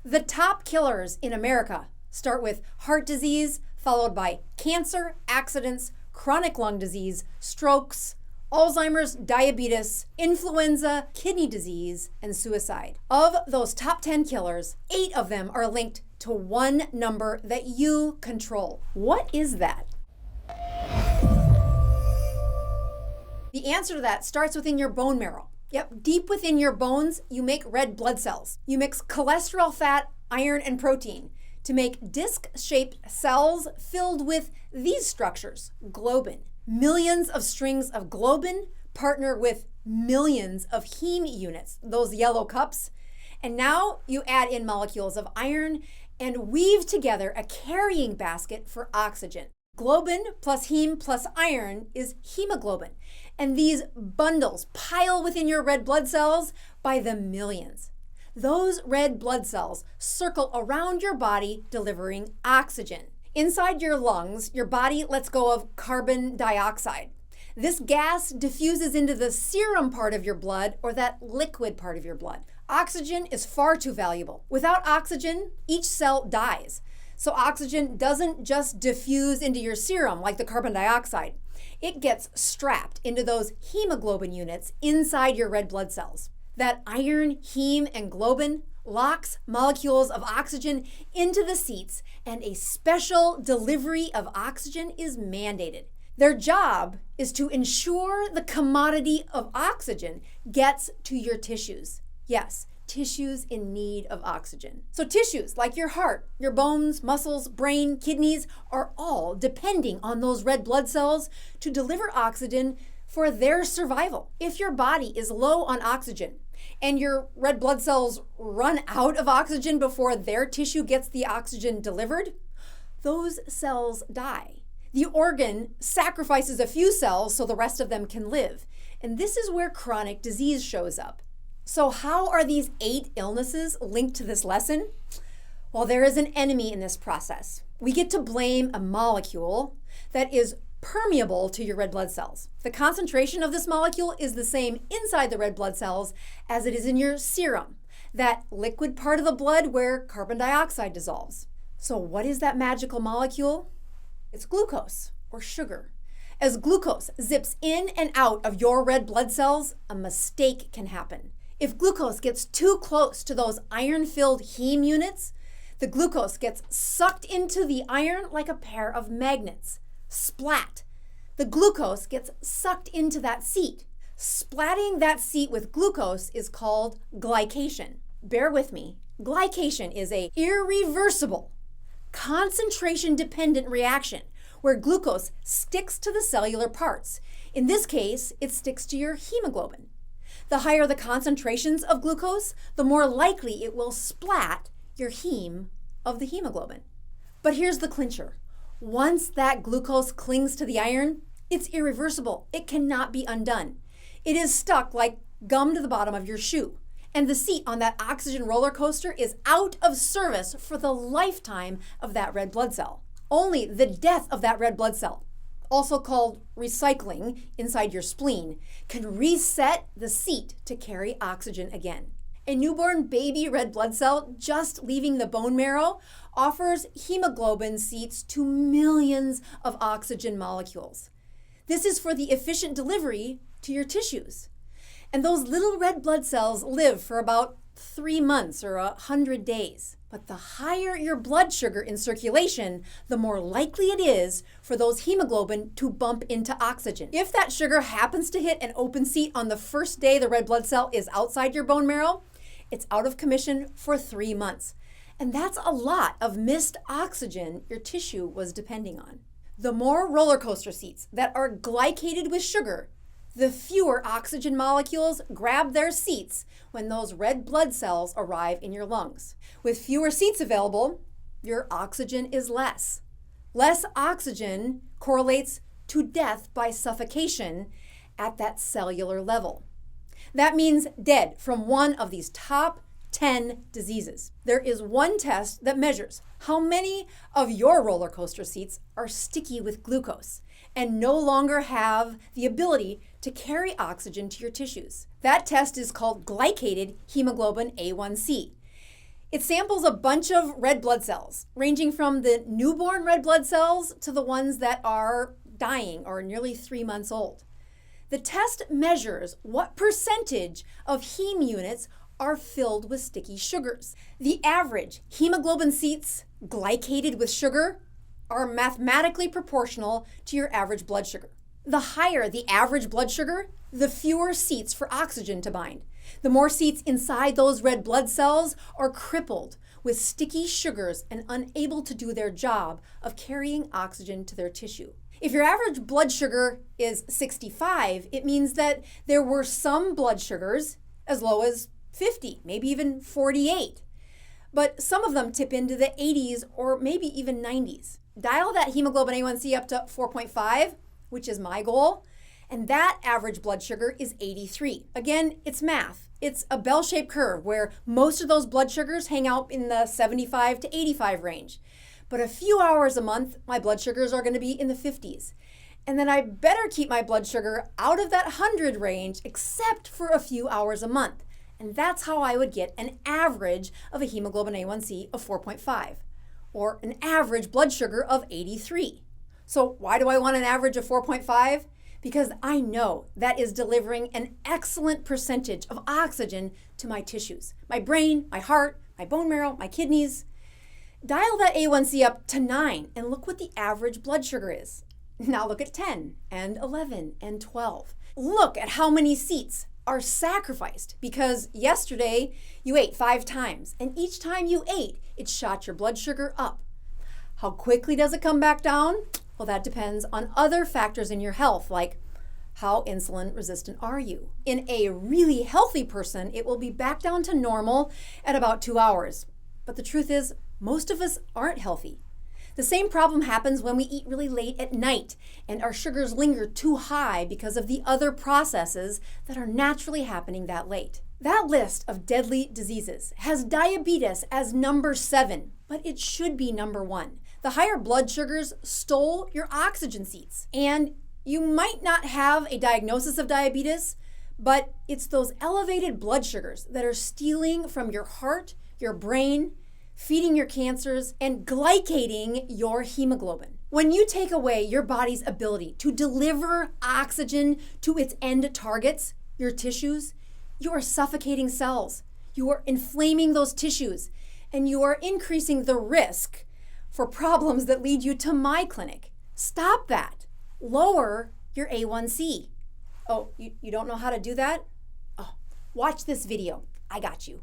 The top killers in America start with heart disease, followed by cancer, accidents, chronic lung disease, strokes, Alzheimer's, diabetes, influenza, kidney disease, and suicide. Of those top 10 killers, 8 of them are linked to one number that you control. What is that? The answer to that starts within your bone marrow. Yep, deep within your bones, you make red blood cells. You mix cholesterol, fat, iron, and protein to make disc-shaped cells filled with these structures, globin. Millions of strings of globin partner with millions of heme units, those yellow cups. And now you add in molecules of iron and weave together a carrying basket for oxygen. Globin plus heme plus iron is hemoglobin. And these bundles pile within your red blood cells by the millions. Those red blood cells circle around your body, delivering oxygen. Inside your lungs, your body lets go of carbon dioxide. This gas diffuses into the serum part of your blood, or that liquid part of your blood. Oxygen is far too valuable. Without oxygen, each cell dies. So oxygen doesn't just diffuse into your serum like the carbon dioxide. It gets strapped into those hemoglobin units inside your red blood cells. That iron, heme, and globin locks molecules of oxygen into the seats, and a special delivery of oxygen is mandated. Their job is to ensure the commodity of oxygen gets to your tissues. Yes, tissues in need of oxygen. So tissues like your heart, your bones, muscles, brain, kidneys are all depending on those red blood cells to deliver oxygen for their survival. If your body is low on oxygen and your red blood cells run out of oxygen before their tissue gets the oxygen delivered, those cells die. The organ sacrifices a few cells so the rest of them can live. And this is where chronic disease shows up. So how are these 8 illnesses linked to this lesson? Well, there is an enemy in this process. We get to blame a molecule that is permeable to your red blood cells. The concentration of this molecule is the same inside the red blood cells as it is in your serum, that liquid part of the blood where carbon dioxide dissolves. So what is that magical molecule? It's glucose, or sugar. As glucose zips in and out of your red blood cells, a mistake can happen. If glucose gets too close to those iron-filled heme units, the glucose gets sucked into the iron like a pair of magnets. Splat. The glucose gets sucked into that seat. Splatting that seat with glucose is called glycation. Bear with me. Glycation is an irreversible, concentration-dependent reaction where glucose sticks to the cellular parts. In this case, it sticks to your hemoglobin. The higher the concentrations of glucose, the more likely it will splat your heme of the hemoglobin. But here's the clincher. Once that glucose clings to the iron, it's irreversible. It cannot be undone. It is stuck like gum to the bottom of your shoe. And the seat on that oxygen roller coaster is out of service for the lifetime of that red blood cell. Only the death of that red blood cell, also called recycling inside your spleen, can reset the seat to carry oxygen again. A newborn baby red blood cell just leaving the bone marrow offers hemoglobin seats to millions of oxygen molecules. This is for the efficient delivery to your tissues. And those little red blood cells live for about 3 months or 100 days. But the higher your blood sugar in circulation, the more likely it is for those hemoglobin to bump into oxygen. If that sugar happens to hit an open seat on the first day the red blood cell is outside your bone marrow, it's out of commission for 3 months. And that's a lot of missed oxygen your tissue was depending on. The more roller coaster seats that are glycated with sugar, the fewer oxygen molecules grab their seats when those red blood cells arrive in your lungs. With fewer seats available, your oxygen is less. Less oxygen correlates to death by suffocation at that cellular level. That means dead from one of these top 10 diseases. There is one test that measures how many of your roller coaster seats are sticky with glucose and no longer have the ability to carry oxygen to your tissues. That test is called glycated hemoglobin A1C. It samples a bunch of red blood cells, ranging from the newborn red blood cells to the ones that are dying or nearly 3 months old. The test measures what percentage of heme units are filled with sticky sugars. The average hemoglobin seats glycated with sugar are mathematically proportional to your average blood sugar. The higher the average blood sugar, the fewer seats for oxygen to bind. The more seats inside those red blood cells are crippled with sticky sugars and unable to do their job of carrying oxygen to their tissue. If your average blood sugar is 65, it means that there were some blood sugars as low as 50, maybe even 48. But some of them tip into the 80s or maybe even 90s. Dial that hemoglobin A1C up to 4.5, which is my goal, and that average blood sugar is 83. Again, it's math. It's a bell-shaped curve where most of those blood sugars hang out in the 75 to 85 range. But a few hours a month, my blood sugars are going to be in the 50s. And then I better keep my blood sugar out of that 100 range except for a few hours a month. And that's how I would get an average of a hemoglobin A1C of 4.5 or an average blood sugar of 83. So why do I want an average of 4.5? Because I know that is delivering an excellent percentage of oxygen to my tissues, my brain, my heart, my bone marrow, my kidneys. Dial that A1C up to 9 and look what the average blood sugar is. Now look at 10 and 11 and 12. Look at how many seats are sacrificed because yesterday you ate 5 times and each time you ate, it shot your blood sugar up. How quickly does it come back down? Well, that depends on other factors in your health, like how insulin resistant are you? In a really healthy person, it will be back down to normal at about 2 hours. But the truth is, most of us aren't healthy. The same problem happens when we eat really late at night and our sugars linger too high because of the other processes that are naturally happening that late. That list of deadly diseases has diabetes as number 7, but it should be number 1. The higher blood sugars stole your oxygen seats, and you might not have a diagnosis of diabetes, but it's those elevated blood sugars that are stealing from your heart, your brain, feeding your cancers, and glycating your hemoglobin. When you take away your body's ability to deliver oxygen to its end targets, your tissues, you are suffocating cells, you are inflaming those tissues, and you are increasing the risk for problems that lead you to my clinic. Stop that. Lower your A1C. Oh, you don't know how to do that? Oh, watch this video. I got you.